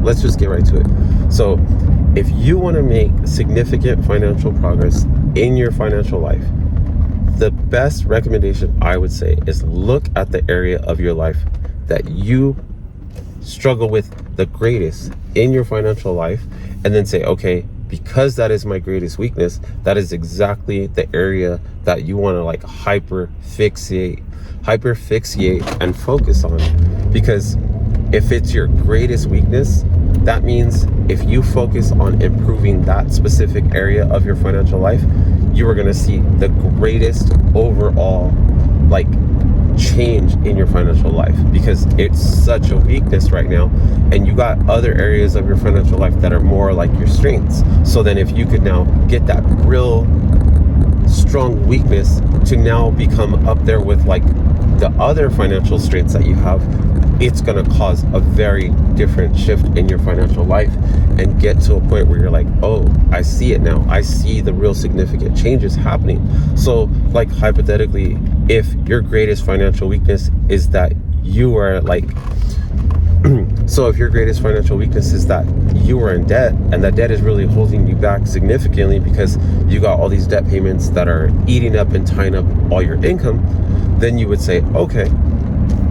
let's just get right to it. So if you want to make significant financial progress in your financial life, the best recommendation I would say is look at the area of your life that you struggle with the greatest in your financial life, and then say, okay, because that is my greatest weakness, that is exactly the area that you want to like hyper fixate and focus on. Because if it's your greatest weakness, that means if you focus on improving that specific area of your financial life, you are going to see the greatest overall like change in your financial life, because it's such a weakness right now, and you got other areas of your financial life that are more like your strengths. So then if you could now get that real strong weakness to now become up there with like the other financial strengths that you have, it's going to cause a very different shift in your financial life, and get to a point where you're like, oh, I see it now. I see the real significant changes happening. So like hypothetically, if your greatest financial weakness is that you are like, so if your greatest financial weakness is that you are in debt, and that debt is really holding you back significantly because you got all these debt payments that are eating up and tying up all your income, then you would say, okay,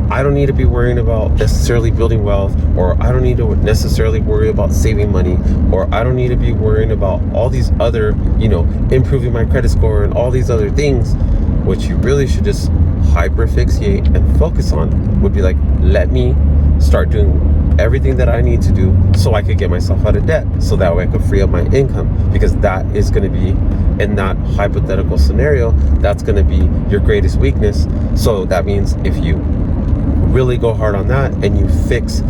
I don't need to be worrying about necessarily building wealth, or I don't need to necessarily worry about saving money, or I don't need to be worrying about all these other, improving my credit score and all these other things. What you really should just hyperfixate and focus on would be like, let me start doing everything that I need to do so I could get myself out of debt, so that way I could free up my income, because that is going to be, in that hypothetical scenario, that's going to be your greatest weakness. So that means if you really go hard on that and you fix,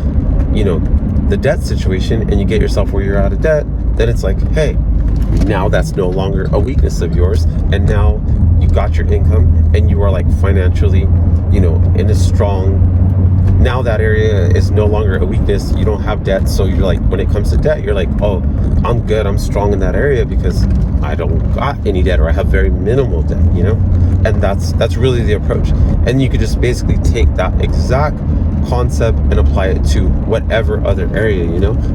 the debt situation, and you get yourself where you're out of debt, then it's like, hey, now that's no longer a weakness of yours, and now you got your income and you are like financially, in a strong, now that area is no longer a weakness. You don't have debt, so you're like, when it comes to debt, you're like, oh, I'm good, I'm strong in that area because I don't got any debt, or I have very minimal debt, and that's really the approach. And you could just basically take that exact concept and apply it to whatever other area.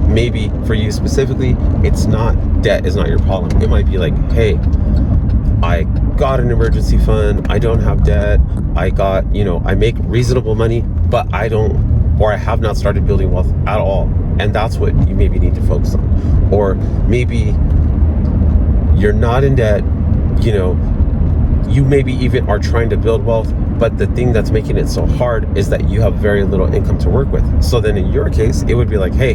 Maybe for you specifically, it's not, debt is not your problem. It might be like, hey, I got an emergency fund, I don't have debt, I got, I make reasonable money, but I have not started building wealth at all. And that's what you maybe need to focus on. Or maybe you're not in debt, you maybe even are trying to build wealth, but the thing that's making it so hard is that you have very little income to work with. So then in your case, it would be like, hey,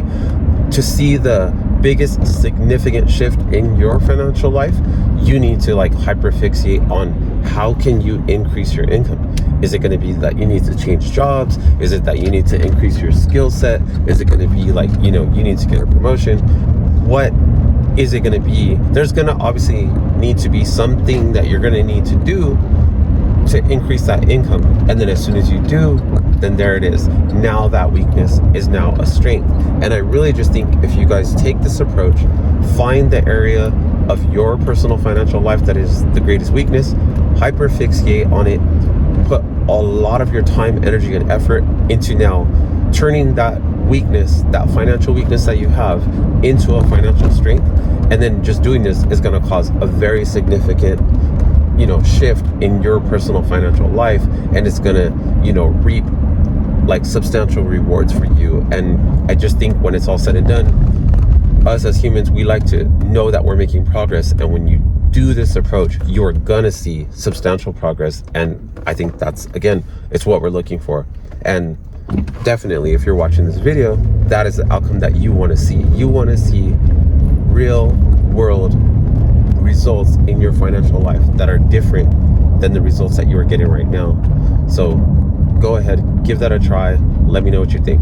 to see the biggest significant shift in your financial life, you need to like hyperfixate on how can you increase your income. Is it going to be that you need to change jobs? Is it that you need to increase your skill set? Is it going to be like, you need to get a promotion? What is it going to be? There's going to obviously need to be something that you're going to need to do to increase that income. And then as soon as you do, then there it is. Now that weakness is now a strength. And I really just think if you guys take this approach, find the area of your personal financial life that is the greatest weakness, hyperfixate on it, put a lot of your time, energy, and effort into now turning that weakness, that financial weakness that you have, into a financial strength. And then just doing this is going to cause a very significant shift in your personal financial life, and it's gonna reap like substantial rewards for you. And I just think when it's all said and done, us as humans, we like to know that we're making progress, and when you do this approach, you're gonna see substantial progress. And I think that's, again, it's what we're looking for. And definitely, if you're watching this video, that is the outcome that you want to see. You want to see real world results in your financial life that are different than the results that you are getting right now. So go ahead, give that a try. Let me know what you think.